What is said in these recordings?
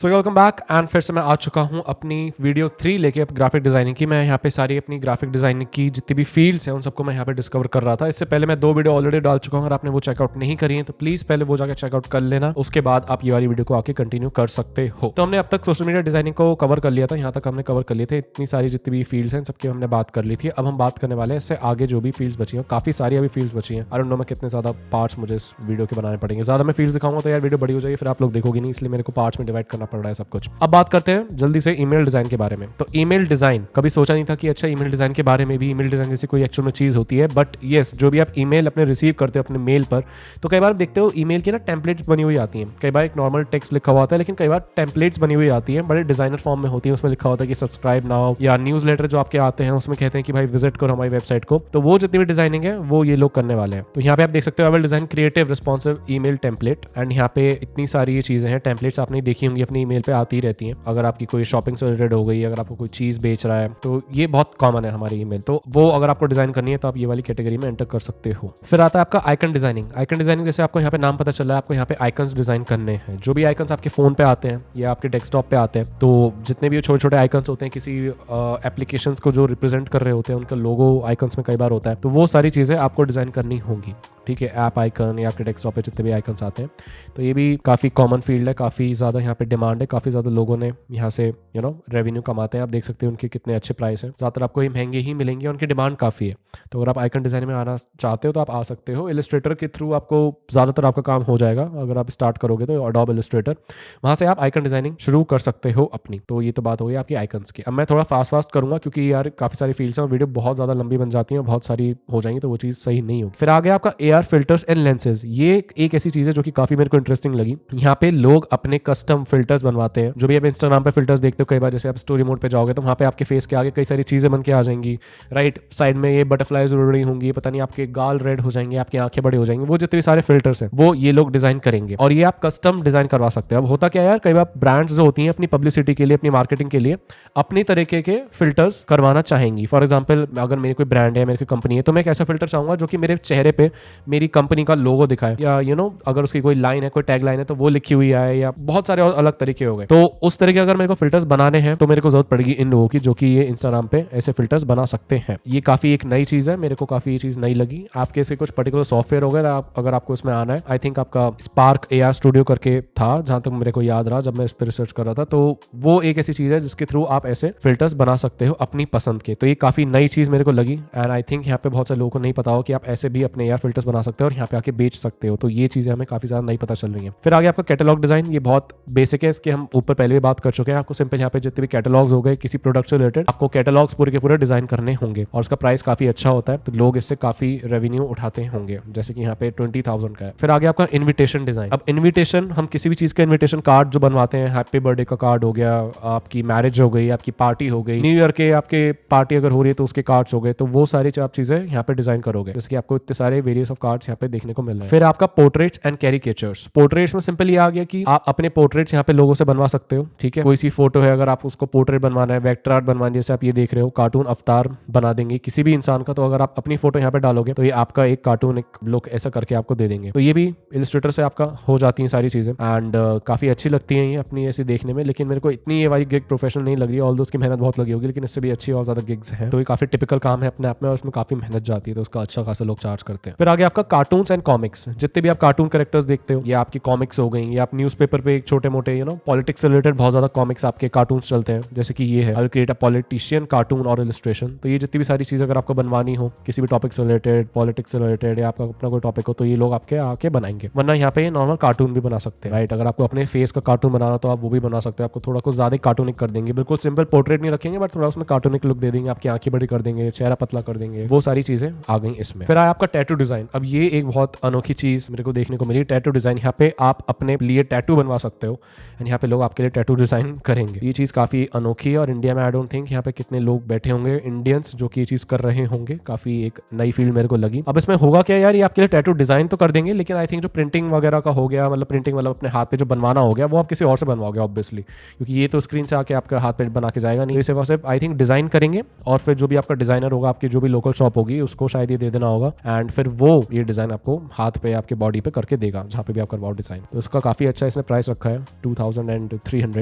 So welcome back and फिर से मैं आ चुका हूँ अपनी वीडियो 3 लेके अब ग्राफिक डिजाइनिंग की। मैं यहाँ पे सारी अपनी ग्राफिक डिजाइनिंग की जितनी भी फील्ड्स हैं उन सबको मैं यहाँ पे डिस्कवर कर रहा था। इससे पहले मैं 2 वीडियो ऑलरेडी डाल चुका हूँ। अगर आपने वो चेकआउट नहीं करी है तो प्लीज पहले वो जाकर चेकआउट कर लेना, उसके बाद आप ये वाली वीडियो को आके कंटिन्यू कर सकते हो। तो हमने अब तक सोशल मीडिया डिजाइनिंग को कवर कर लिया था, यहाँ तक हमने कवर कर लिए थे। इतनी सारी जितनी भी फील्ड्स हैं सबकी हमने बात कर ली थी। अब हम बात करने वाले हैं इससे आगे जो भी फील्ड्स बची हैं, काफी सारी अभी फील्ड्स बची हैं। आई डोंट नो मैं कितने ज्यादा पार्ट्स मुझे इस वीडियो के बनाने पड़ेंगे। ज्यादा मैं फील्ड्स दिखाऊंगा तो यार वीडियो बड़ी हो जाएगी, फिर आप लोग देखोगे नहीं, इसलिए मेरे को पार्ट्स में डिवाइड करना पड़ रहा है सब कुछ। अब बात करते हैं जल्दी से ईमेल डिजाइन के बारे में। तो ईमेल डिजाइन कभी सोचा नहीं था कि अच्छा ईमेल डिजाइन के बारे में भी ईमेल डिजाइन जैसी कोई एक्चुअल में चीज होती है, बट यस, जो भी आप ईमेल अपने रिसीव करते हो अपने मेल पर, तो कई बार देखते हो ईमेल की ना टेम्पलेट्स बनी हुई आती हैं। कई बार एक नॉर्मल टेक्स्ट लिखा हुआ होता है, लेकिन कई बार टेम्पलेट्स बनी हुई आती हैं, बड़े डिजाइनर फॉर्म में होती है। उसमें लिखा होता है कि सब्सक्राइब नाउ, या न्यूज़लेटर जो आपके आते हैं उसमें कहते हैं कि भाई विजिट करो हमारी वेबसाइट को। तो वो जितनी भी डिजाइनिंग है वो ये लोग करने वाले हैं। तो यहाँ पे आप देख सकते हो I will design creative responsive email template, and यहाँ पे इतनी सारी ये चीजें हैं। टेम्पलेट्स आपने देखी होंगी अपनी ईमेल पे आती रहती हैं। अगर आपकी कोई शॉपिंग से रिलेटेड हो गई, अगर आपको कोई चीज बेच रहा है, तो ये बहुत कॉमन है हमारी ईमेल। तो वो अगर आपको डिजाइन करनी है तो आप ये वाली कैटेगरी में एंटर कर सकते हो। फिर आता है आपका आइकन डिजाइनिंग। आइकन डिजाइनिंग जैसे आपको यहाँ पे नाम पता चल रहा है, आपको यहाँ पे आइकन्स डिजाइन करने हैं। जो भी आइकन्स आपके फोन पे आते हैं या आपके डेस्कटॉप पे आते हैं, तो जितने भी छोटे छोटे आइकन्स होते हैं किसी एप्लीकेशंस को जो रिप्रेजेंट कर रहे होते हैं, उनका लोगो आइकन्स में कई बार होता है, तो वो सारी चीजें आपको डिजाइन करनी होंगी। ठीक है, ऐप आइकन या आपके डेस्कटॉप पे जितने भी आइकन्स आते हैं, तो ये भी काफ़ी कॉमन फील्ड है। काफ़ी ज़्यादा यहाँ पे डिमांड है, काफ़ी ज़्यादा लोगों ने यहाँ से रेवेन्यू कमाते हैं। आप देख सकते हैं उनके कितने अच्छे प्राइस हैं। ज़्यादातर आपको ये महंगे ही मिलेंगे, उनकी डिमांड काफ़ी है। तो अगर आप आइकन डिज़ाइन में आना चाहते हो तो आप आ सकते हो। इलस्ट्रेटर के थ्रू आपको ज़्यादातर आपका काम हो जाएगा। अगर आप स्टार्ट करोगे तो एडोब इलस्ट्रेटर, वहाँ से आप आइकन डिज़ाइनिंग शुरू कर सकते हो अपनी। तो ये तो बात हो गई आपकी आइकन्स की। अब मैं थोड़ा फास्ट करूँगा क्योंकि यार काफ़ी सारी फील्ड्स हैं और वीडियो बहुत ज़्यादा लंबी बन जाती है, बहुत सारी हो जाएंगी, तो वो चीज़ सही नहीं होगी। फिर आगे आपका AR फिल्टर्स एंड लेंसेज। ये एक ऐसी चीज़ है जो कि काफ़ी मेरे को इंटरेस्टिंग लगी। यहाँ पे लोग अपने कस्टम फिल्टर्स बनवाते हैं। जो भी आप इंस्टाग्राम पे फिल्टर्स देखते हो, कई बार जैसे आप स्टोरी मोड पे जाओगे तो वहाँ पे आपके फेस के आगे कई सारी चीज़ें बन के आ जाएंगी। राइट साइड में ये बटरफ्लाईज उड़ रही होंगी, पता नहीं आपके गाल रेड हो जाएंगे, आपकी आंखें बड़ी हो जाएंगी। वो जितने सारे फिल्टर्स हैं वो ये लोग डिजाइन करेंगे और ये आप कस्टम डिजाइन करवा सकते हो। अब होता क्या है यार, कई बार ब्रांड्स जो होती हैं अपनी पब्लिसिटी के लिए, अपनी मार्केटिंग के लिए अपनी तरीके के फिल्टर्स करवाना चाहेंगी। फॉर एग्जाम्पल, अगर मेरी कोई ब्रांड है, मेरी कोई कंपनी है, तो मैं एक ऐसा फिल्टर चाहूंगा जो कि मेरे चेहरे पे मेरी कंपनी का लोगो दिखाए, या अगर उसकी कोई लाइन है, कोई टैग लाइन है तो वो लिखी हुई है, या बहुत सारे और अलग तरीके हो गए। तो उस तरह के अगर मेरे को फिल्टर्स बनाने हैं तो मेरे को जरूरत पड़ेगी इन लोगों की, जो कि ये इंस्टाग्राम पे ऐसे फिल्टर्स बना सकते हैं। ये काफी एक नई चीज है, मेरे को काफी ये चीज नई लगी। आपके इसके कुछ पर्टिकुलर सॉफ्टवेयर वगैरह अगर आपको इसमें आना है, आई थिंक आपका स्पार्क AR स्टूडियो करके था, जहां तक मेरे को याद रहा जब मैं इस पर रिसर्च कर रहा था। तो वो एक ऐसी चीज है जिसके थ्रू आप ऐसे फिल्टर्स बना सकते हो अपनी पसंद के। तो ये काफी नई चीज मेरे को लगी, एंड आई थिंक यहाँ पे बहुत सारे लोगों को नहीं पता हो कि आप ऐसे भी अपने AR फिल्टर्स बना सकते हो और यहाँ पे आके बेच सकते हो। तो ये चीजें हमें काफी ज्यादा नई पता चल रही है। फिर आगे आपका कैटलॉग डिजाइन। ये बहुत बेसिक है, इसके हम ऊपर पहले भी बात कर चुके हैं। आपको सिंपल यहाँ पे जितने भी कैटलॉग्स हो गए किसी प्रोडक्ट से रिलेटेड, आपको कैटलॉग्स पूरे के पूरे डिजाइन करने होंगे और उसका प्राइस काफी अच्छा होता है, तो लोग इससे काफी रेवेन्यू उठाते होंगे, जैसे कि यहाँ पे 20,000 का है। फिर आगे आपका इन्विटेशन डिजाइन। अब इन्विटेशन, हम किसी भी चीज का इन्विटेशन कार्ड जो बनवाते हैं, हैप्पी बर्थडे का कार्ड हो गया, आपकी मैरिज हो गई, आपकी पार्टी हो गई, न्यू ईयर के आपके पार्टी अगर हो रही है तो उसके कार्ड्स हो गए, तो वो सारी आप चीजें यहाँ पे डिजाइन करोगे, जैसे कि आपको इतने सारे वेरियस ऑफ कार्ड्स यहाँ पे देखने को मिल रहे हैं। फिर आपका पोर्ट्रेट्स एंड कैरिकेचर्स। पोर्ट्रेट्स में सिंपल ये आ गया कि आप अपने पोर्ट्रेट्स यहाँ पे लोगों से बनवा सकते हो। ठीक है, कोई सी फोटो है, अगर आप उसको पोर्ट्रेट बनवाना है, वेक्टर आर्ट बनवाना है, जैसे आप ये देख रहे हो, कार्टून अवतार बना देंगे किसी भी इंसान का, तो अगर आप अपनी फोटो यहाँ पे डालोगे तो ये आपका एक कार्टून, एक लुक ऐसा करके आपको दे देंगे। तो ये भी इलस्ट्रेटर से आपका हो जाती है सारी चीजें, एंड काफी अच्छी लगती है ये अपनी ऐसी देखने में। लेकिन मेरे को इतनी ये वाली गिग प्रोफेशनल नहीं लग रही है, ऑल्दो उसकी मेहनत बहुत लगी होगी, लेकिन इससे भी अच्छी और ज्यादा गिग्स हैं। तो ये काफी टिपिकल काम है अपने आप में और उसमें काफी मेहनत जाती है, तो उसका अच्छा खासा लोग चार्ज करते हैं। फिर आगे आपका कार्टून्स एंड कॉमिक्स। जितने भी आप कार्टून कैरेक्टर्स देखते हो, या आपकी कॉमिक्स हो गई, या आप न्यूज़पेपर पे एक छोटे मोटे पॉलिटिक्स से रिलेटेड बहुत ज्यादा कॉमिक्स आपके कार्टून्स चलते हैं, जैसे कि ये है I will create a politician cartoon और इलस्ट्रेशन। तो ये जितनी भी सारी चीज अगर आपको बनवानी हो किसी भी टॉपिक से रिलेटेड, पॉलिटिक्स से रिलेटेड, या आपका अपना कोई टॉपिक हो, तो ये लोग आपके आके बनाएंगे। वरना यहाँ पे नॉर्मल कार्टून भी बना सकते हैं। राइट, अगर आपको अपने फेस का कार्टून बनाना तो आप वो भी बना सकते हो। आपको थोड़ा कुछ ज्यादा कार्टूनिक कर देंगे, बिल्कुल सिंपल पोर्ट्रेट नहीं रखेंगे, बट थोड़ा उसमें कार्टूनिक लुक दे देंगे, आपकी आंखें बड़ी कर देंगे, चेहरा पतला कर देंगे, वो सारी चीजें आ गई इसमें। फिर आया आपका टैटू डिजाइन। अब ये एक बहुत अनोखी चीज मेरे को देखने को मिली, टैटू डिजाइन। यहाँ पे आप अपने लिए टैटू बनवा सकते हो एंड यहाँ पे लोग आपके लिए टैटू डिजाइन करेंगे। ये चीज काफी अनोखी है और इंडिया में आई डोंट थिंक यहाँ पे कितने लोग बैठे होंगे इंडियंस जो कि ये चीज कर रहे होंगे। काफी एक नई फील्ड मेरे को लगी। अब इसमें होगा क्या यार, ये आपके लिए टैटू डिजाइन तो कर देंगे, लेकिन आई थिंक जो प्रिंटिंग वगैरह का हो गया, मतलब प्रिंटिंग मतलब अपने हाथ पे जो बनवाना हो गया, वो आप किसी और से बनवाओगे ऑब्वियसली, क्योंकि ये तो स्क्रीन से आके आपका हाथ पे बना के जाएगा नहीं। इसे सिर्फ आई थिंक डिजाइन करेंगे और फिर जो भी आपका डिजाइनर होगा, आपकी जो भी लोकल शॉप होगी, उसको शायद ये दे देना होगा, एंड फिर वो ये डिज़ाइन आपको हाथ पे आपके बॉडी पे करके देगा जहाँ पे भी आप करवाओ डिज़ाइन। तो इसका काफ़ी अच्छा इसने प्राइस रखा है 2300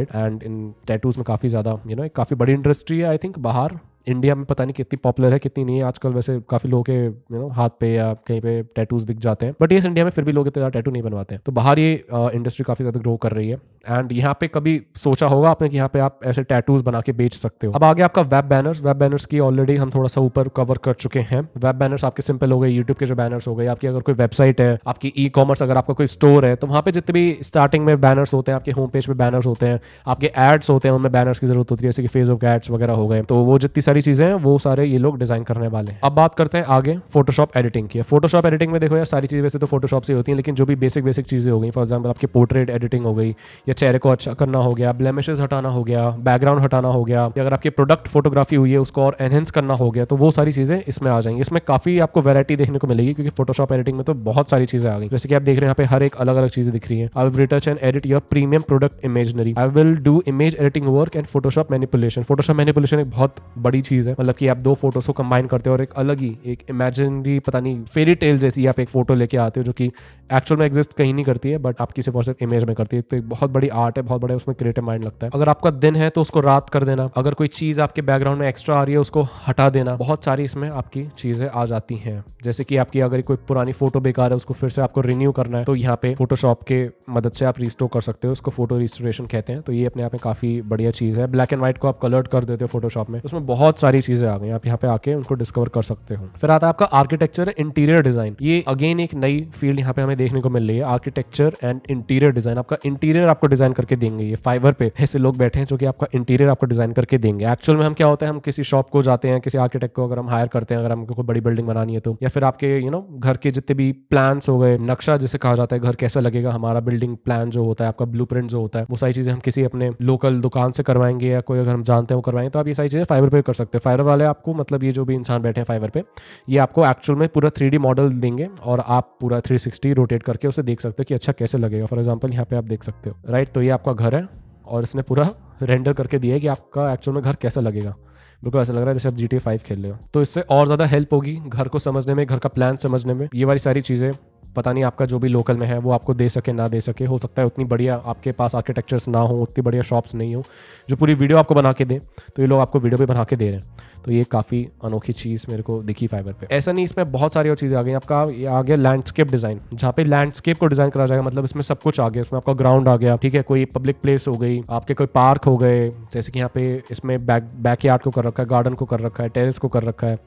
एंड इन टैटूज़ में काफ़ी ज़्यादा एक काफ़ी बड़ी इंडस्ट्री है। आई थिंक बाहर इंडिया में पता नहीं कितनी पॉपुलर है कितनी नहीं है आजकल, वैसे काफ़ी लोगों के हाथ पे या कहीं पे टैटूज दिख जाते हैं, बट ये इंडिया में फिर भी लोग इतना टैटू नहीं बनवाते हैं। तो बाहर ये इंडस्ट्री काफ़ी ज़्यादा ग्रो कर रही है। एंड यहाँ पे कभी सोचा होगा आपने कि यहाँ पे आप ऐसे टैटूज बना के बेच सकते हो। अब आगे आपका वेब बैनर्स। वेब बैनर्स की ऑलरेडी हम थोड़ा सा ऊपर कवर कर चुके हैं। वेब बैनर्स आपके सिंपल हो गए, यूट्यूब के जो बैनर्स हो गए, आपकी अगर कोई वेबसाइट है, आपकी ई कॉमर्स, अगर आपका कोई स्टोर है, तो वहाँ पे जितने भी स्टार्टिंग में बैनर्स होते हैं, आपके होम पेज पे बैनर्स होते हैं, आपके एड्स होते हैं, उनमें बैनर्स की जरूरत होती है, जैसे कि फेसबुक एड्स वगैरह हो गए। तो वो जितनी सारी चीजें हैं वो सारे ये लोग डिजाइन करने वाले हैं। अब बात करते हैं आगे फोटोशॉप एडिटिंग की। फोटोशॉप एडिटिंग में देखो यार, सारी चीजें वैसे तो फोटोशॉप से होती हैं, लेकिन जो भी बेसिक चीजें हो गई, फॉर एग्जांपल आपके पोर्ट्रेट एडिटिंग हो गई, या चेहरे को अच्छा करना हो गया, ब्लेमिशेस हटाना हो गया, बैकग्राउंड हटाना हो गया, या अगर आपकी प्रोडक्ट फोटोग्राफी हुई है उसको और एनहेंस करना हो गया, तो वो सारी चीजें इसमें आ जाएंगी। इसमें काफी आपको वैरायटी देखने को मिलेगी, क्योंकि फोटोशॉप एडिटिंग में तो बहुत सारी चीजें आ गई। जैसे कि आप देख रहे हैं यहाँ पे हर एक अलग अलग चीजें दिख रही है। I will retouch and edit your premium product imaginary. I will do image editing work and Photoshop manipulation. Photoshop manipulation एक बहुत बड़ी चीज है, मतलब कि आप दो फोटोज को कंबाइन करते हो और एक अलग ही एक इमेजिनरी, पता नहीं फेरी टेल जैसी आप एक फोटो लेके आते हो, जो कि एक्चुअल में एग्जिस्ट कहीं नहीं करती है, बट आपकी सिर्फ और सिर्फ इमेज में करती है। तो एक बहुत बड़ी आर्ट है, बहुत बड़ा उसमें क्रिएटिव माइंड लगता है। अगर आपका दिन है तो उसको रात कर देना, अगर कोई चीज आपके बैकग्राउंड में एक्स्ट्रा आ रही है उसको हटा देना, बहुत सारी इसमें आपकी चीजें आ जाती हैं। जैसे कि आपकी अगर कोई पुरानी फोटो बेकार है उसको फिर से आपको रिन्यू करना है, तो यहाँ पे फोटोशॉप के मदद से आप रिस्टोर कर सकते हो, उसको फोटो रिस्टोरेशन कहते हैं। तो ये अपने आप में काफी बढ़िया चीज है। ब्लैक एंड व्हाइट को आप कलर्ड कर देते हो फोटोशॉप में, उसमें बहुत सारी चीजें आ गई, आप यहाँ पे आके उनको डिस्कवर कर सकते हो। फिर आता है आपका आर्किटेक्चर, इंटीरियर डिजाइन। ये अगेन एक नई फील्ड यहाँ पे हमें देखने को मिल रही है, आर्किटेक्चर एंड इंटीरियर डिजाइन। आपका इंटीरियर आपको डिजाइन करके देंगे। ये फाइवर पे ऐसे लोग बैठे हैं जो कि आपका इंटीरियर आपको डिजाइन करके देंगे। एक्चुअल में हम क्या होता है, हम किसी शॉप को जाते हैं, किसी आर्किटेक्ट को अगर हम हायर करते हैं, अगर हमको कोई बड़ी बिल्डिंग बनानी है तो, या फिर आपके घर के जितने भी प्लान्स हो गए, नक्शा जिसे कहा जाता है, घर कैसा लगेगा, हमारा बिल्डिंग प्लान जो होता है, आपका ब्लूप्रिंट जो होता है, वो सारी चीजें हम किसी अपने लोकल दुकान से करवाएंगे, या कोई अगर हम जानते हैं वो करवाएंगे, तो आप ये सारी चीजें फाइवर पे कर सकते हैं। फाइवर वाले आपको, मतलब ये जो भी इंसान बैठे हैं फाइवर पे, ये आपको एक्चुअल में पूरा 3D मॉडल देंगे और आप पूरा 360 रोटेट करके उसे देख सकते हो कि अच्छा कैसे लगेगा। फॉर एग्जांपल यहाँ पे आप देख सकते हो, राइट। तो ये आपका घर है और इसने पूरा रेंडर करके दिया है कि आपका एक्चुअल में घर कैसा लगेगा। बिल्कुल ऐसा लग रहा है जैसे आप GTA 5 खेल रहे हो। तो इससे और ज़्यादा हेल्प होगी घर को समझने में, घर का प्लान समझने में। ये वाली सारी चीज़ें पता नहीं आपका जो भी लोकल में है वो आपको दे सके ना दे सके, हो सकता है उतनी बढ़िया आपके पास आर्किटेक्चर्स ना हो, उतनी बढ़िया शॉप्स नहीं हो जो पूरी वीडियो आपको बना के दे, तो ये लोग आपको वीडियो पे बना के दे रहे हैं। तो ये काफ़ी अनोखी चीज़ मेरे को दिखी फाइबर पे। ऐसा नहीं, इसमें बहुत सारी और चीज़ें आ गई। आपका ये आ गया लैंडस्केप डिज़ाइन, जहाँ पे लैंडस्केप को डिज़ाइन करा जाएगा, मतलब इसमें सब कुछ आ गया। इसमें आपका ग्राउंड आ गया, ठीक है, कोई पब्लिक प्लेस हो गई, आपके कोई पार्क हो गए, जैसे कि यहाँ पे इसमें बैकयार्ड को कर रखा है, गार्डन को कर रखा है, टेरेस को कर रखा है,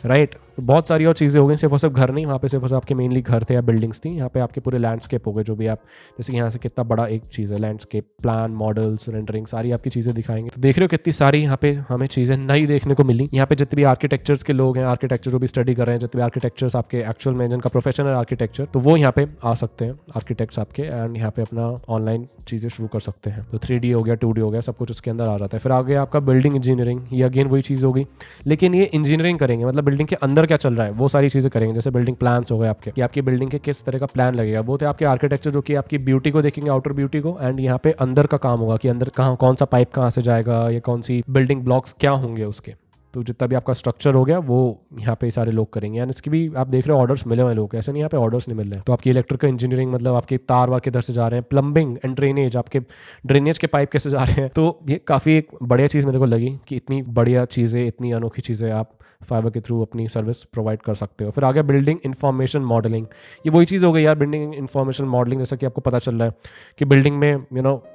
राइट। तो बहुत सारी और चीज़ें हो गई, सिर्फ और सिर्फ घर नहीं, वहाँ पे सिर्फ और सिर्फ आपके मेनली घर थे या बिल्डिंग्स थी, यहाँ पे आपके पूरे लैंडस्केप हो गए, जो भी आप, जैसे कि यहाँ से कितना बड़ा एक चीज़ है, लैंडस्केप प्लान, मॉडल्स, रेंडरिंग, सारी आपकी चीज़ें दिखाएंगे। तो देख रहे हो कितनी सारी यहाँ पे हमें चीज़ें नई देखने को मिली। यहाँ पे जितने भी आर्किटेक्चर्स के लोग हैं, आर्किटेक्चर जो भी स्टडी कर रहे हैं, जितने भी आर्किटेक्चर्स आपके एक्चुअल में जिनका प्रोफेशन है आर्किटेक्चर, तो वो यहाँ पे आ सकते हैं आर्किटेक्ट्स आपके, एंड यहाँ पे अपना ऑनलाइन चीज़ें शुरू कर सकते हैं। तो 3D हो गया, 2D हो गया, सब कुछ उसके अंदर आ जाता है। फिर आगे आपका बिल्डिंग इंजीनियरिंग, ये अगेन वही चीज़ होगी, लेकिन ये इंजीनियरिंग करेंगे, मतलब बिल्डिंग के अंदर क्या चल रहा है वो सारी चीज़ें करेंगे। जैसे बिल्डिंग प्लान्स हो गए आपके, कि आपकी बिल्डिंग के किस तरह का प्लान लगेगा, वो तो आपके आर्किटेक्चर जो कि आपकी ब्यूटी को देखेंगे, आउटर ब्यूटी को, एंड यहाँ पे अंदर का काम होगा कि अंदर कहाँ कौन सा पाइप कहाँ से जाएगा, या कौन सी बिल्डिंग ब्लॉक्स क्या होंगे उसके। तो जितना भी आपका स्ट्रक्चर हो गया वो यहाँ पे सारे लोग करेंगे, एंड इसकी भी आप देख रहे हो ऑर्डर्स मिले हुए लोग, ऐसे नहीं यहाँ पे ऑर्डर्स नहीं मिल रहे हैं। तो आपकी इलेक्ट्रिकल इंजीनियरिंग, मतलब आपके तार वार किधर से जा रहे हैं, प्लम्बिंग एंड ड्रेनेज, आपके ड्रेनेज के पाइप कैसे जा रहे हैं। तो ये काफ़ी एक बढ़िया चीज़ मेरे को लगी कि इतनी बढ़िया चीज़ें, इतनी अनोखी चीज़ें आप फाइबर के थ्रू अपनी सर्विस प्रोवाइड कर सकते हो। फिर आगे बिल्डिंग इंफॉर्मेशन मॉडलिंग, ये वही चीज़ हो गई यार, बिल्डिंग इंफॉर्मेशन मॉडलिंग। जैसा कि आपको पता चल रहा है कि बिल्डिंग में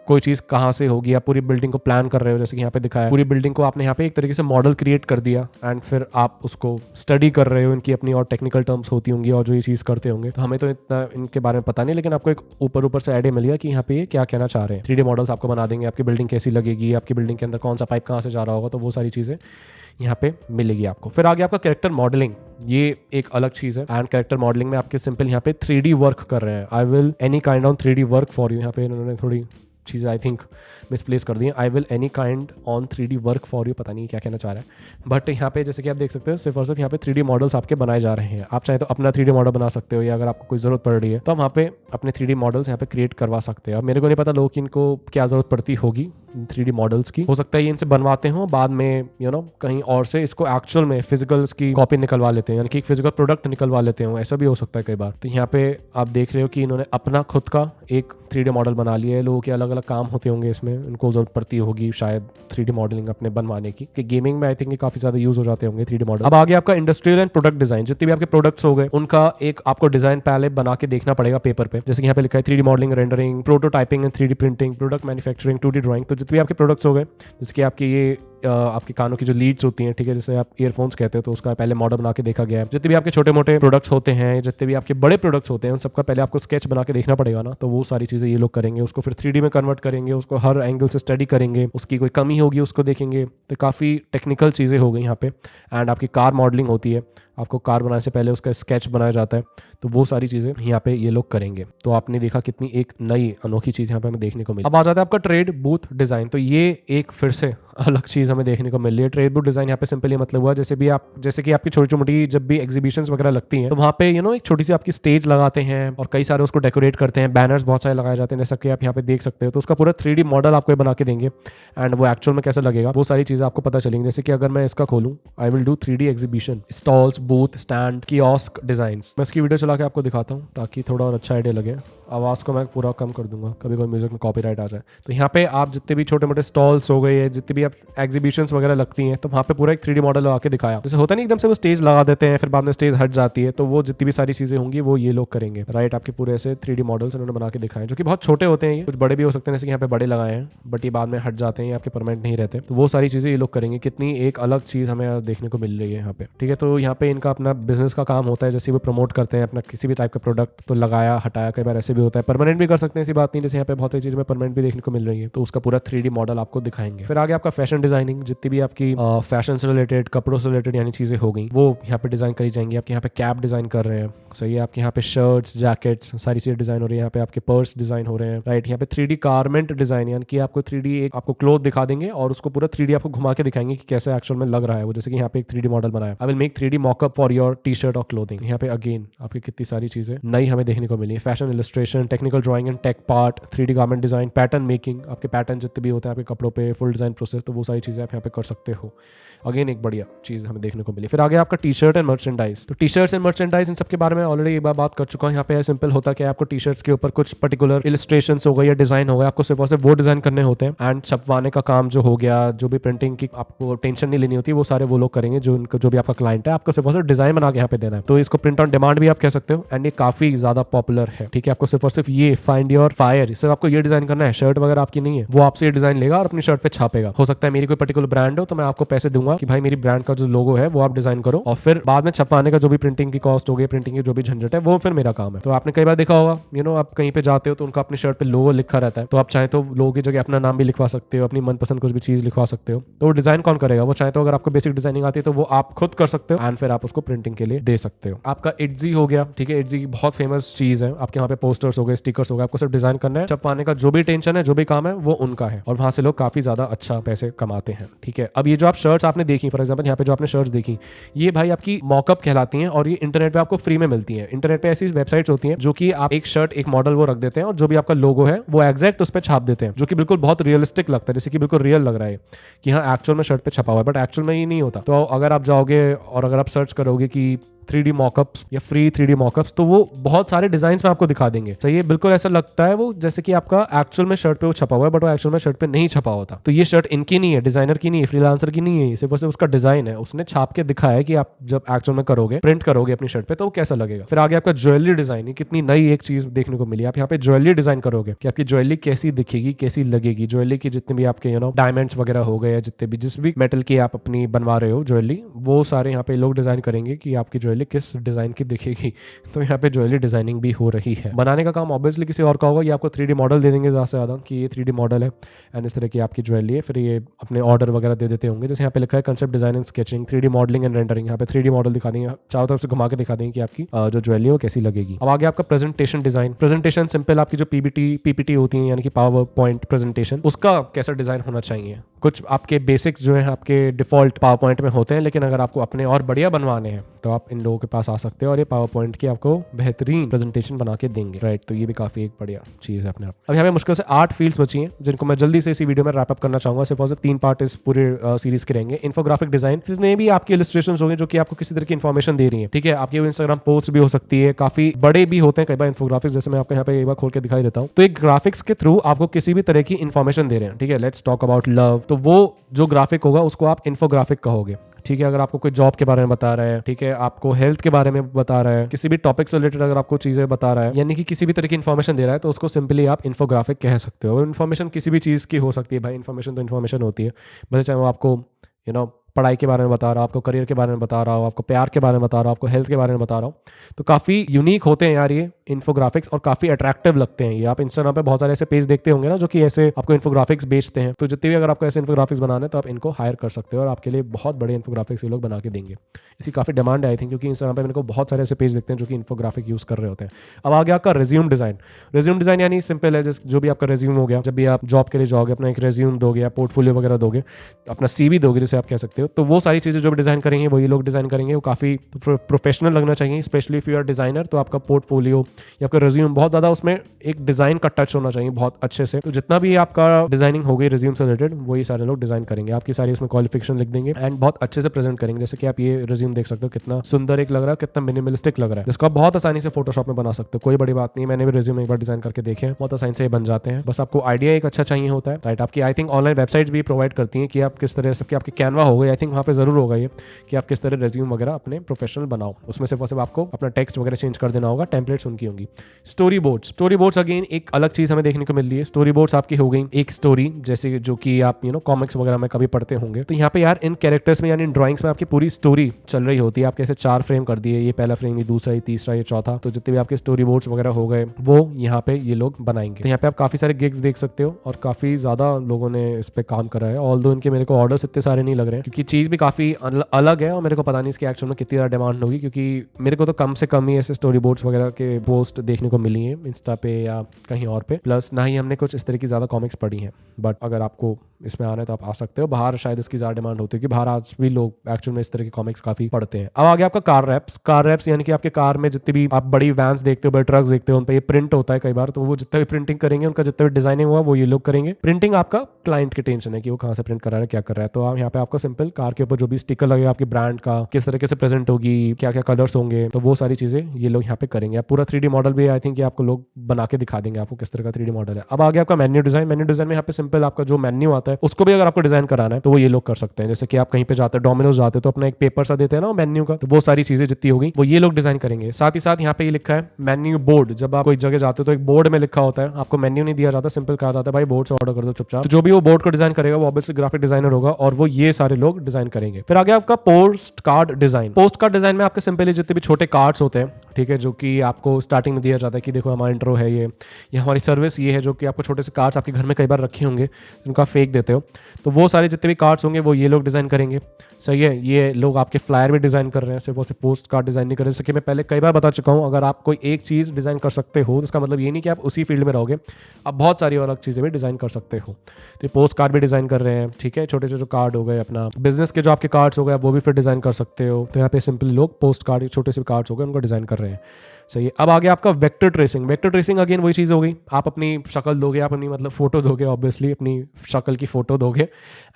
कोई चीज़ कहाँ से होगी, आप पूरी बिल्डिंग को प्लान कर रहे हो, जैसे कि यहाँ पे दिखाया, पूरी बिल्डिंग को आपने यहाँ पे एक तरीके से मॉडल क्रिएट कर दिया, एंड फिर आप उसको स्टडी कर रहे हो, इनकी अपनी और टेक्निकल टर्म्स होती होंगी और जो ये चीज़ करते होंगे। तो हमें तो इतना इनके बारे में पता नहीं, लेकिन आपको एक ऊपर से आइडिया मिल गया कि यहाँ पे ये क्या कहना चाह रहे हैं। 3D मॉडल्स आपको बना देंगे, आपकी बिल्डिंग कैसी लगेगी, आपकी बिल्डिंग के अंदर कौन सा पाइप कहाँ से जा रहा होगा, तो वो सारी चीज़ें यहाँ पे मिलेगी आपको। फिर आगे आपका कैरेक्टर मॉडलिंग, ये एक अलग चीज़ है, एंड कैरेक्टर मॉडलिंग में आपके सिंपल यहाँ पे 3D वर्क कर रहे हैं। I will any kind of 3D work for you, यहाँ पे इन्होंने थोड़ी चीज़ें आई थिंक मिसप्लेस कर दी हैं। I will any kind on 3D work for you, पता नहीं क्या कहना चाह रहा है, बट यहाँ पे जैसे कि आप देख सकते हो सिर्फ और सिर्फ यहाँ पे 3D मॉडल्स आपके बनाए जा रहे हैं। आप चाहे तो अपना 3D मॉडल बना सकते हो, या अगर आपको कोई ज़रूरत पड़ रही है तो हम यहाँ पे अपने 3D मॉडल्स यहाँ पे क्रिएट करवा सकते हैं। अब मेरे को नहीं पता लोगों की इनको क्या ज़रूरत पड़ती होगी 3D मॉडल्स की, हो सकता है ये इनसे बनवाते हो बाद में कहीं और से इसको एक्चुअल में फिजिकल की कॉपी निकलवा लेते हैं, यानी कि एक फिजिकल प्रोडक्ट निकलवा लेते हो, ऐसा भी हो सकता है कई बार। तो यहाँ पे आप देख रहे हो कि इन्होंने अपना खुद का एक 3D मॉडल बना लिया है। लोगों के अलग अलग काम होते होंगे इसमें, इनको जरूरत पड़ती होगी शायद 3D मॉडलिंग अपने बनवाने की, कि गेमिंग में आई थिंक काफी ज्यादा यूज हो जाते होंगे 3D मॉडल। अब आगे आपका इंडस्ट्रियल एंड प्रोडक्ट डिजाइन, जितने भी आपके प्रोडक्ट्स हो गए उनका एक आपको डिजाइन पहले बना के देखना पड़ेगा पेपर पे, जैसे कि यहाँ पे लिखा है 3D modelling, rendering, prototyping and 3D printing, product manufacturing, 2D drawing. तो जितने भी आपके प्रोडक्ट्स हो गए, जिसके आपके ये आपके कानों की जो लीड्स होती हैं, ठीक है, जैसे आप ईयरफोन्स कहते हो, तो उसका पहले मॉडल बना के देखा गया है। जितने भी आपके छोटे मोटे प्रोडक्ट्स होते हैं, जितने भी आपके बड़े प्रोडक्ट्स होते हैं, उन सबका पहले आपको स्केच बना के देखना पड़ेगा ना। तो वो सारी चीजें ये लोग करेंगे, उसको फिर 3D में कन्वर्ट करेंगे, उसको हर एंगल से स्टडी करेंगे, उसकी कोई कमी होगी उसको देखेंगे। तो काफ़ी टेक्निकल चीज़ें हो गई यहाँ पे। एंड आपकी कार मॉडलिंग होती है, आपको कार बनाने से पहले उसका स्केच बनाया जाता है, तो वो सारी चीज़ें यहाँ पे ये लोग करेंगे। तो आपने देखा कितनी एक नई अनोखी चीज़ यहाँ पे हमें देखने को मिली। अब आ जाता है आपका ट्रेड बूथ डिज़ाइन। तो ये एक फिर से अलग चीज़ हमें देखने को मिल रही है। ट्रेड बूथ डिज़ाइन यहाँ पे सिंपली मतलब हुआ जैसे कि आपकी छोटी छोटी जब भी एग्जीबिशंस वगैरह लगती हैं, तो वहाँ पे एक छोटी सी आपकी स्टेज लगाते हैं और कई सारे उसको डेकोरेट करते हैं, बैनर्स बहुत सारे लगाए जाते हैं, जैसा कि आप यहाँ पे देख सकते हो। तो उसका पूरा 3D मॉडल आपको बना के देंगे एंड वो एक्चुअल में कैसा लगेगा वो सारी चीज़ें आपको पता चलेंगी। जैसे कि अगर मैं इसका खोलूँ, I will do 3D exhibition, stalls, booth, stand, kiosk designs. मैं इसकी वीडियो चला के आपको दिखाता हूँ ताकि थोड़ा और अच्छा आइडिया लगे। आवाज़ को मैं पूरा कम कर दूंगा, कभी कोई म्यूजिक में कॉपीराइट आ जाए। तो यहाँ पे आप जितने भी छोटे मोटे स्टॉल्स हो गए, जितने भी आप एग्जीबिशंस वगैरह लगती हैं, तो वहाँ पे पूरा एक 3D मॉडल लगा के दिखाया। जैसे होता नहीं एकदम से वो स्टेज लगा देते हैं फिर बाद में स्टेज हट जाती है, तो वो जितनी भी सारी चीज़ें होंगी वो ये लोग करेंगे। राइट, आपके पूरे ऐसे 3D मॉडल्स उन्होंने बना के दिखाए, जो कि बहुत छोटे होते हैं, ये कुछ बड़े भी हो सकते हैं, जैसे कि यहाँ पे बड़े लगाए हैं, बट ये बाद में हट जाते हैं, ये आपके परमानेंट नहीं रहते। तो वो सारी चीज़ें ये लोग करेंगे। कितनी एक अलग चीज़ हमें देखने को मिल रही है यहाँ पे, ठीक है। तो यहाँ पे इनका अपना बिजनेस का काम होता है, जैसे वो प्रमोट करते हैं अपना किसी भी टाइप का प्रोडक्ट, तो लगाया हटाया, कई बार ऐसे भी होता है, परमानेंट भी कर सकते हैं, ऐसी बात नहीं। जैसे यहाँ पे बहुत सारी चीज़ में परमानेंट भी देखने को मिल रही है, तो उसका पूरा 3D मॉडल आपको दिखाएंगे। फिर आगे आपका फैशन डिजाइनिंग, जितनी भी आपकी फैशन से रिलेटेड, कपड़ों से रिलेटेड यानी चीज़ें हो गई, वो यहाँ पे डिजाइन करी जाएंगी। आपके यहाँ पे कैप डिजाइन कर रहे हैं, सही है, आपके यहाँ पे शर्ट्स, जैकेट्स, सारी चीज़ें डिजाइन हो रही है। यहाँ पे आपके पर्स डिजाइन हो रहे हैं, राइट। यहाँ पे 3D गारमेंट डिजाइन, यानी कि आपको 3D एक आपको क्लोथ दिखा देंगे और उसको पूरा 3D आपको घुमा के दिखाएंगे कि कैसे एक्चुअल में लग रहा है वो। जैसे कि यहाँ पे एक 3D मॉडल बनाया, I will make 3D mockup for your T-shirt और क्लोथिंग। यहाँ पे अगेन आपकी कितनी सारी चीजें नई हमें देखने को मिली है। Fashion illustration, technical drawing and tech part, 3D garment design, pattern making, आपके पैटर्न जितने भी होते हैं आपके कपड़ों पे, फुल डिजाइन प्रोसेस, तो वो सारी चीजें आप यहाँ पे कर सकते हो। अगेन एक बढ़िया चीज हमें देखने को मिली। फिर आगे आपका टी शर्ट एंड मर्चेंडाइज। तो टी शर्ट्स एंड मर्चेंडाइज इन सब के बारे में ऑलरेडी एक बार बात कर चुका हूँ। यहाँ पे सिंपल होता है आपको टी शर्ट्स के ऊपर कुछ पर्टिकुलर इलस्ट्रेशंस हो गए या डिजाइन हो गया, आपको सिर्फ और सिर्फ वो डिजाइन करने होते हैं। एंड छपवाने का काम जो हो गया, जो भी प्रिंटिंग की आपको टेंशन नहीं लेनी होती, वो सारे वो लोग करेंगे, जो भी आपका क्लाइंट है, आपको सिर्फ और सिर्फ डिजाइन बना के यहाँ पे देना है। तो इसको प्रिंट ऑन डिमांड भी आप कह सकते हो एंड ये काफी ज्यादा पॉपुलर है, ठीक है। आपको सिर्फ और सिर्फ ये फाइंड योर फायर, सिर्फ आपको ये डिजाइन करना है, शर्ट वगैरह आपकी नहीं है, वो आपसे ये डिजाइन लेगा और अपनी शर्ट पे छापेगा। हो सकता है मेरी कोई पर्टिकुलर ब्रांड हो तो मैं आपको पैसे दूंगा कि भाई मेरी ब्रांड का जो लोगो है वो आप डिजाइन करो, और फिर बाद में छपवाने का जो भी प्रिंटिंग की कॉस्ट हो गई, प्रिंटिंग की जो भी झंझट है, वो फिर मेरा काम है। तो आपने कई बार देखा होगा, आप कहीं पे जाते हो तो उनका अपनी शर्ट पे लोगो लिखा रहता है, तो आप चाहे तो लोगो की जगह अपना नाम भी लिखवा सकते हो, अपनी मनपसंद कुछ भी चीज लिखवा सकते हो। तो डिजाइन कौन करेगा? वो चाहे तो अगर आपको बेसिक डिजाइनिंग आती है तो वो आप खुद कर सकते हो एंड फिर आप उसको प्रिंटिंग के लिए दे सकते हो। आपका इट्जी हो गया, ठीक है, इट्जी की बहुत फेमस चीज है। आपके यहाँ पे पोस्टर्स हो गए, स्टिकर्स हो गए, आपको सिर्फ डिजाइन करना है, छपवाने का जो भी टेंशन है, जो भी काम है, वो उनका है और वहां से लोग काफी ज्यादा अच्छा पैसे कमाते हैं, ठीक है। अब ये जो आप शर्ट्स आपने देखी, फॉर एग्जाम्पल यहाँ पे जो आपने शर्ट्स देखी, ये भाई आपकी मॉकअप कहलाती हैं और ये इंटरनेट पे आपको फ्री में मिलती हैं। इंटरनेट पे ऐसी वेबसाइट्स होती हैं जो कि आप एक शर्ट, एक मॉडल वो रख देते हैं और जो भी आपका लोगो है वो एग्जैक्ट उस पर छाप देते हैं, जो कि बिल्कुल बहुत रियलिस्टिक लगता है, जैसे कि बिल्कुल रियल लग रहा है कि हाँ एक्चुअल में शर्ट पे छपा हुआ है, बट एक्चुअल में ये नहीं होता। तो अगर आप जाओगे और अगर आप सर्च करोगे कि 3D मॉकअप्स या फ्री 3D मॉकअप्स, तो वो बहुत सारे डिजाइन्स में आपको दिखा देंगे। तो ये बिल्कुल ऐसा लगता है वो जैसे कि आपका एक्चुअल में शर्ट पे वो छपा हुआ है, बट वो एक्चुअल में शर्ट पे नहीं छपा होता। तो ये शर्ट इनकी नहीं है, डिजाइनर की नहीं है, फ्रीलांसर की नहीं है, सिर्फ उसका डिजाइन है, उसने छाप के दिखाया है कि आप जब एक्चुअल में करोगे, प्रिंट करोगे अपनी शर्ट पे, तो वो कैसा लगेगा। फिर आगे आपका ज्वेलरी डिजाइन, कितनी नई एक चीज देखने को मिली। आप यहाँ पे ज्वेलरी डिजाइन करोगे कि आपकी ज्वेलरी कैसी दिखेगी, कैसी लगेगी। ज्वेलरी की जितने भी आपके डायमंड्स वगैरह हो गए, जितने भी जिस भी मेटल की आप अपनी बनवा रहे हो ज्वेलरी, वो सारे यहाँ पे लोग डिजाइन करेंगे कि आपकी ज्वेलरी ज्वेलरी किस डिज़ाइन की दिखेगी। तो यहाँ पे ज्वेलरी डिज़ाइनिंग भी हो रही है। बनाने का काम ऑब्वियसली किसी और का होगा, ये आपको 3D मॉडल दे देंगे ज़्यादा से ज़्यादा कि ये 3D मॉडल है एंड इस तरह की आपकी ज्वेलरी है, फिर ये अपने ऑर्डर वगैरह दे देते होंगे। जैसे यहाँ पे लिखा है concept design and sketching, 3D modelling and rendering, यहाँ पे 3D मॉडल दिखा देंगे, चारों तरफ से घुमा के दिखा देंगे कि आपकी जो ज्वेलरी है वो कैसी लगेगी। अब आगे आपका प्रेजेंटेशन डिजाइन। प्रेजेंटेशन सिंपल आपकी जो पीपीटी होती है यानी कि पावर पॉइंट प्रेजेंटेशन, उसका कैसा डिजाइन होना चाहिए। कुछ आपके बेसिक्स जो है आपके डिफॉल्ट पावर पॉइंट में होते हैं, लेकिन अगर आपको अपने और बढ़िया बनवाने हैं तो आप इन लोगों के पास आ सकते हो और ये पावर पॉइंट की आपको बेहतरीन प्रेजेंटेशन बना के देंगे, राइट। तो ये भी काफी एक बढ़िया चीज है अपने आप। अब यहाँ पे मुश्किल से 8 फील्ड्स बची हैं जिनको मैं जल्दी से इसी वीडियो में रैप अप करना चाहूंगा। सिर्फ और सिर्फ 3 पार्ट इस पूरे सीरीज के रहेंगे। इन्फोग्राफिक डिजाइन, जितने भी आपकी इलस्ट्रेशंस होंगे जो कि आपको किसी तरह की इन्फॉर्मेशन दे रही है, ठीक है। आपकी इंस्टाग्राम पोस्ट भी हो सकती है, काफी बड़े भी होते हैं कई बार इन्फोग्राफिक्स, जैसे मैं आपको यहाँ पे एक बार खोल के दिखाई देता हूँ। तो एक ग्राफिक्स के थ्रू आपको किसी भी तरह की इन्फॉर्मेशन दे रहे हैं, ठीक है। लेट्स टॉक अबाउट लव, तो वो जो ग्राफिक होगा उसको आप इन्फोग्राफिक कहोगे, ठीक है। अगर आपको कोई जॉब के बारे में बता रहा है, ठीक है, आपको हेल्थ के बारे में बता रहा है, किसी भी टॉपिक से रिलेटेड अगर आपको चीजें बता रहा है, यानी कि किसी भी तरह की इन्फॉर्मेशन दे रहा है, तो उसको सिंपली आप इन्फोग्राफिक कह सकते हो। इन्फॉर्मेशन किसी भी चीज की हो सकती है भाई, इन्फॉर्मेशन तो इन्फॉर्मेशन होती है, भले चाहे वो आपको पढ़ाई के बारे में बता रहा हो, आपको करियर के बारे में बता रहा हो, आपको प्यार के बारे में बता रहा हो, आपको हेल्थ के बारे में बता रहा हो। तो काफ़ी यूनिक होते हैं यार ये इन्फोग्राफिक्स और काफ़ी अट्रैक्टिव लगते हैं ये। आप इंस्टाग्राम पे बहुत सारे ऐसे पेज देखते होंगे ना जो कि ऐसे आपको इन्फोग्राफिक्स बेचते हैं। तो जितने भी अगर आपको ऐसे इन्फोग्राफिक्स बनाने तो आप इनको हायर कर सकते हो और आपके लिए बहुत बड़े इन्फोग्राफिक्स ये लोग बना के देंगे। इसकी काफ़ी डिमांड है आई थिंक, क्योंकि इंस्टाग्राम पे मेरे को बहुत सारे ऐसे पेज देखते हैं जो कि इन्फोग्राफिक यूज़ कर रहे होते हैं। अब आ गया आपका रिज्यूम डिज़ाइन। रिज्यूम डिज़ाइन यानी सिंपल है, जो भी आपका रिज्यूम हो गया, जब भी आप जॉब के लिए जाओगे अपना एक रिज्यूम दोगे, पोर्टफोलियो वगैरह दोगे, अपना CV दोगे जिसे आप कह सकते हो, तो वो सारी चीज़ें जो भी डिज़ाइन करेंगे वो ये लोग डिज़ाइन करेंगे। वो काफ़ी प्रोफेशनल लगना चाहिए, specially if you are designer. तो आपका पोर्टफोलियो या आपका रिज्यूम बहुत ज़्यादा उसमें एक डिज़ाइन का टच होना चाहिए बहुत अच्छे से। तो जितना भी आपका डिज़ाइनिंग हो गई रिज्यूम से रिलेटेड, वो ये सारे लोग डिज़ाइन करेंगे, आपकी सारी उसमें क्वालिफिकेशन लिख देंगे एंड बहुत अच्छे से प्रेजेंट करेंगे। जैसे कि आप ये रिज्यूम देख सकते हो, कितना सुंदर एक लग रहा है, कितना मिनिमलिस्टिक लग रहा है, जिसको आप बहुत आसानी से फोटोशॉप में बना सकते हो। कोई बड़ी बात नहीं, मैंने भी रिज्यूम एक बार डिज़ाइन करके देखे हैं, बहुत आसानी से बन जाते हैं। बस आपको आइडिया एक अच्छा चाहिए होता है, राइट। आपकी आई थिंक ऑनलाइन वेबसाइट्स भी प्रोवाइड करती हैं कि आप किस तरह से, आपके कैनवा हो गए, आई थिंक वहाँ पे जरूर होगा ये कि आप किस तरह रिज्यूम वगैरह अपने प्रोफेशनल बनाओ। उसमें सिर्फ आपको अपना टेक्स्ट वगैरह चेंज कर देना होगा, टेम्पलेट्स उनकी होंगी। स्टोरी बोर्ड्स अगेन एक अलग चीज हमें देखने को मिल रही है। स्टोरी बोर्ड्स आपकी हो गई एक स्टोरी, जैसे जो कि आप कॉमिक्स वगैरह में कभी पढ़ते होंगे। तो यहाँ पे यार इन कैरेक्टर्स में यानी इन ड्राइंग्स में आपकी पूरी स्टोरी चल रही होती है। आप कैसे 4 फ्रेम कर दिए, ये पहला फ्रेम, ये दूसरा, ये तीसरा, ये चौथा। तो जितने भी आपके स्टोरी बोर्ड्स वगैरह हो गए वो यहाँ पे ये लोग बनाएंगे। तो यहाँ पे आप काफी सारे गिग्स देख सकते हो और काफी ज्यादा लोगों ने इस पे काम करा है। ऑल्दो इनके मेरे को ऑर्डर्स इतने सारे नहीं लग रहे हैं, क्योंकि चीज भी काफी अलग है और मेरे को पता नहीं इसके एक्चुअल में कितनी ज्यादा डिमांड होगी, क्योंकि मेरे को तो कम से कम ही ऐसे स्टोरी बोर्ड्स वगैरह के पोस्ट देखने को मिली है इंस्टा पे या कहीं और पे। प्लस ना ही हमने कुछ इस तरह की ज्यादा कॉमिक्स पढ़ी हैं। बट अगर आपको इसमें आना है तो आप आ सकते हो। बाहर शायद इसकी ज्यादा डिमांड होती है, कि बाहर आज भी लोग एक्चुअल में इस तरह की कॉमिक्स काफी पढ़ते हैं। अब आ गया आपका कार रैप्स यानी कि आपके कार में जितने भी आप बड़ी वैन्स देखते हो, बड़े ट्रक्स देखते हो, उन पे ये प्रिंट होता है कई बार। तो वो जितना भी प्रिंटिंग करेंगे, उनका जितना भी डिजाइनिंग हुआ वो ये लोग करेंगे। प्रिंटिंग आपका क्लाइंट की टेंशन है कि वो कहाँ से प्रिंट कर रहा है, क्या कर रहा है। तो आप यहाँ पे आपको सिंपल कार के ऊपर जो भी स्टिकर लगेगा आपके ब्रांड का, किस तरीके से प्रेजेंट होगी, क्या क्या कलर्स होंगे, तो वो सारी चीजें ये लोग यहाँ पे करेंगे। आप पूरा 3D मॉडल भी आई थिंक आपको लोग बना के दिखा देंगे आपको किस तरह का 3D मॉडल है। अब आ गया आपका मेन्यू डिजाइन में यहाँ पे सिंपल आपका जो मेन्यू आता है उसको भी अगर आपको डिजाइन कराना है तो वो ये लोग कर सकते हैं। जैसे कि आप कहीं पे जाते हैं, डोमिनोज जाते हैं, तो अपना एक पेपर सा देते हैं ना मेन्यू का, तो वो सारी चीजें जितनी होगी वो ये लोग डिजाइन करेंगे। साथ ही साथ यहाँ पे ये लिखा है मेन्यू बोर्ड। जब आप कोई जगह जाते हो तो एक बोर्ड में लिखा होता है, आपको मेन्यू नहीं दिया जाता, सिंपल कहा जाता है भाई बोर्ड से ऑर्डर कर दो चुपचाप। तो जो भी वो बोर्ड को डिजाइन करेगा वो ऑब्वियसली ग्राफिक डिजाइनर होगा और वो ये सारे लोग डिजाइन करेंगे। फिर आगे आपका post card design. Post card design में आपके सिंपली जितने भी छोटे कार्ड्स होते हैं, ठीक है, जो कि आपको स्टार्टिंग में दिया जाता है कि देखो हमारा इंट्रो है, ये हमारी सर्विस ये है, जो कि आपको छोटे से कार्ड्स आपके घर में कई बार रखे होंगे जिनको आप फेंक देते हो। तो वो सारे जितने भी कार्ड्स होंगे वो ये लोग डिजाइन करेंगे। सही है, ये लोग आपके फ्लायर भी डिजाइन कर रहे हैं, सिर्फ वो से पोस्ट कार्ड डिजाइन नहीं कर रहे। जैसे कि मैं पहले कई बार बता चुका हूँ, अगर आप कोई एक चीज डिजाइन कर सकते हो तो इसका मतलब ये नहीं कि आप उसी फील्ड में रहोगे, आप बहुत सारी अलग चीजें भी डिजाइन कर सकते हो। तो पोस्ट कार्ड भी डिजाइन कर रहे हैं, ठीक है, छोटे छोटे कार्ड हो गए, अपना बिजनेस के जो आपके कार्ड्स हो गए वो भी फिर डिजाइन कर सकते हो। तो यहाँ पे सिंपली लोग पोस्ट कार्ड, छोटे से कार्ड्स हो गए, उनको डिजाइन कर रहे हैं। सही है। अब आगे आपका vector tracing. Vector tracing again वही चीज़ हो गई, आप अपनी शक्ल दोगे, आप अपनी मतलब फोटो दोगे, ऑब्वियसली अपनी शक्ल की फोटो दोगे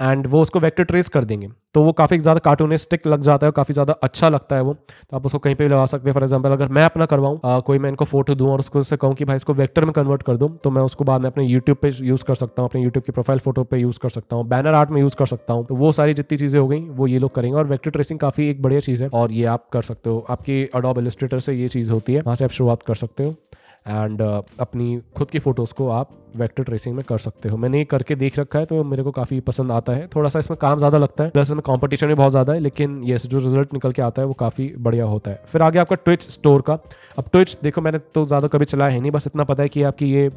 एंड वो उसको वेक्टर ट्रेस कर देंगे। तो वो काफ़ी ज़्यादा कार्टूनिस्टिक लग जाता है, काफ़ी ज़्यादा अच्छा लगता है वो। तो आप उसको कहीं पे भी लगा सकते हैं। फॉर एग्जाम्पल अगर मैं अपना करवाऊँ, कोई मैं इनको फोटो दूँ और उसको उससे कहूँ कि भाई इसको वेक्टर में कन्वर्ट कर दूँ, तो मैं उसको बाद में अपने यूट्यूब पे यूज़ कर सकता हूँ, अपने यूट्यूब की प्रोफाइल फोटो पे यूज़ कर सकता हूँ, बैनर आर्ट में यूज़ कर सकता हूँ। तो वो सारी जितनी चीज़ें हो गई वो ये लोग करेंगे और वेक्टर ट्रेसिंग काफ़ी एक बढ़िया चीज़ है और ये आप कर सकते हो। आपकी एडोब इलस्ट्रेटर से ये चीज़ होती है, वहाँ से आप शुरुआत कर सकते हो एंड अपनी खुद की फोटोज़ को आप वेक्टर ट्रेसिंग में कर सकते हो। मैंने ये करके देख रखा है तो मेरे को काफ़ी पसंद आता है। थोड़ा सा इसमें काम ज़्यादा लगता है, प्लस इसमें कॉम्पिटिशन भी बहुत ज़्यादा है, लेकिन ये जो रिजल्ट निकल के आता है वो काफ़ी बढ़िया होता है। फिर आगे आपका ट्विच स्टोर का। अब ट्विच देखो मैंने तो ज़्यादा कभी चलाया है नहीं, बस इतना पता है कि आपकी ये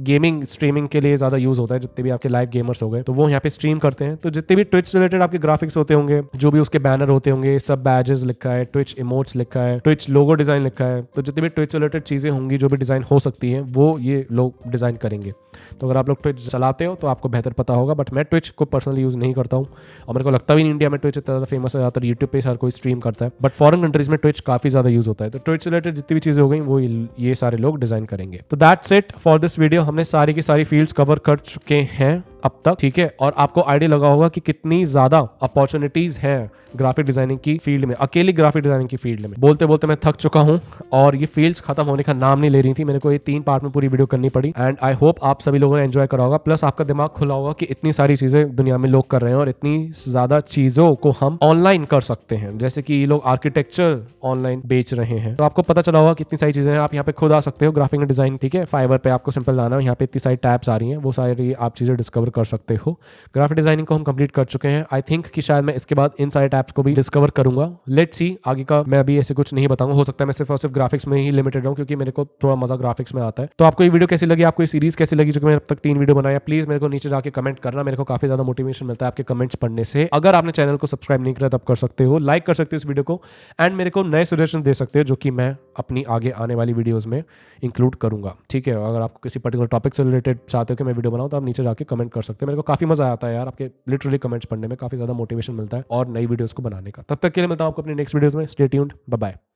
गेमिंग स्ट्रीमिंग के लिए ज़्यादा यूज़ होता है। जितने भी आपके लाइव गेमर्स हो गए तो वो यहाँ पे स्ट्रीम करते हैं, तो जितने भी ट्विच रिलेटेड आपके ग्राफिक्स होते होंगे, जो भी उसके बैनर होते होंगे, सब बैजेस लिखा है, ट्विच इमोट्स लिखा है, ट्विच लोगो डिज़ाइन लिखा है, तो जितनी भी ट्विच रिलेटेड चीज़ें होंगी, जो भी डिज़ाइन हो सकती हैं, वो ये लोग डिज़ाइन करेंगे। तो अगर आप लोग ट्विच चलाते हो तो आपको बेहतर पता होगा, बट मैं ट्विच को पर्सनली यूज़ नहीं करता हूँ और मेरे को लगता भी नहीं इंडिया में ट्विच इतना ज़्यादा फेमस है। ज़्यादातर यूट्यूब पे हर कोई स्ट्रीम करता है, बट फॉरेन कंट्रीज में ट्विच काफ़ी ज़्यादा यूज़ होता है। तो ट्विच रिलेटेड जितनी भी चीज़ें हो गई वो ये सारे लोग डिज़ाइन करेंगे। तो that's it for this video. हमने सारी की सारी फील्ड्स कवर कर चुके हैं अब तक, ठीक है। और आपको आइडिया लगा होगा कि कितनी ज़्यादा अपॉर्चुनिटीज़ हैं ग्राफिक डिजाइनिंग की फील्ड में, अकेली ग्राफिक डिजाइनिंग की फील्ड में। बोलते बोलते मैं थक चुका हूं और ये फील्ड्स खत्म होने का नाम नहीं ले रही थी। मेरे को ये 3 पार्ट में पूरी वीडियो करनी पड़ी एंड आई होप आप सभी लोगों ने एंजॉय करा होगा, प्लस आपका दिमाग खुला होगा कि इतनी सारी चीजें दुनिया में लोग कर रहे हैं और इतनी ज्यादा चीजों को हम ऑनलाइन कर सकते हैं। जैसे कि ये लोग आर्किटेक्चर ऑनलाइन बेच रहे हैं, तो आपको पता चला होगा कितनी सारी चीजें हैं। आप यहाँ पे खुद आ सकते हो ग्राफिक डिजाइन, ठीक है। फाइवर पे आपको सिंपल लाना है, यहाँ पे इतनी सारी टैब्स आ रही हैं, वो सारी आप चीजें डिस्कवर कर सकते हो। ग्राफिक डिजाइनिंग को हम कंप्लीट कर चुके हैं। आई थिंक कि शायद मैं इसके बाद इन सारे टैब्स को भी डिस्कवर करूंगा। लेट्स सी आगे का मैं अभी ऐसे कुछ नहीं बताऊंगा, हो सकता है मैं सिर्फ और सिर्फ ग्राफिक्स में ही लिमिटेड रहूं, क्योंकि मेरे को थोड़ा मजा ग्राफिक्स में आता है। तो आपको ये वीडियो कैसी लगी, आपको ये सीरीज कैसी लगी जो कि मैंने अब तक 3 वीडियो बनाया, प्लीज मेरे को नीचे जाके कमेंट करना। मेरे को काफी ज्यादा मोटिवेशन मिलता है आपके कमेंट्स पढ़ने से। अगर आपने चैनल को सब्सक्राइब नहीं किया तब कर सकते हो, लाइक कर सकते हो इस वीडियो को एंड मेरे को नए सजेशन दे सकते हो जो कि मैं अपनी आगे आने वाली वीडियोस में इंक्लूड करूंगा, ठीक है। अगर आपको किसी पर्टिकुलर टॉपिक से रिलेटेड चाहते हो कि मैं वीडियो बनाऊं तो आप नीचे जाके कमेंट कर सकते हो। मेरे को काफी मजा आता है यार आपके लिटरली कमेंट्स पढ़ने में, काफी ज्यादा मोटिवेशन मिलता है और नई वीडियोस को बनाने का। तब तक के लिए मिलता हूं आपको अपनी नेक्स्ट वीडियोस में। Stay tuned, bye bye.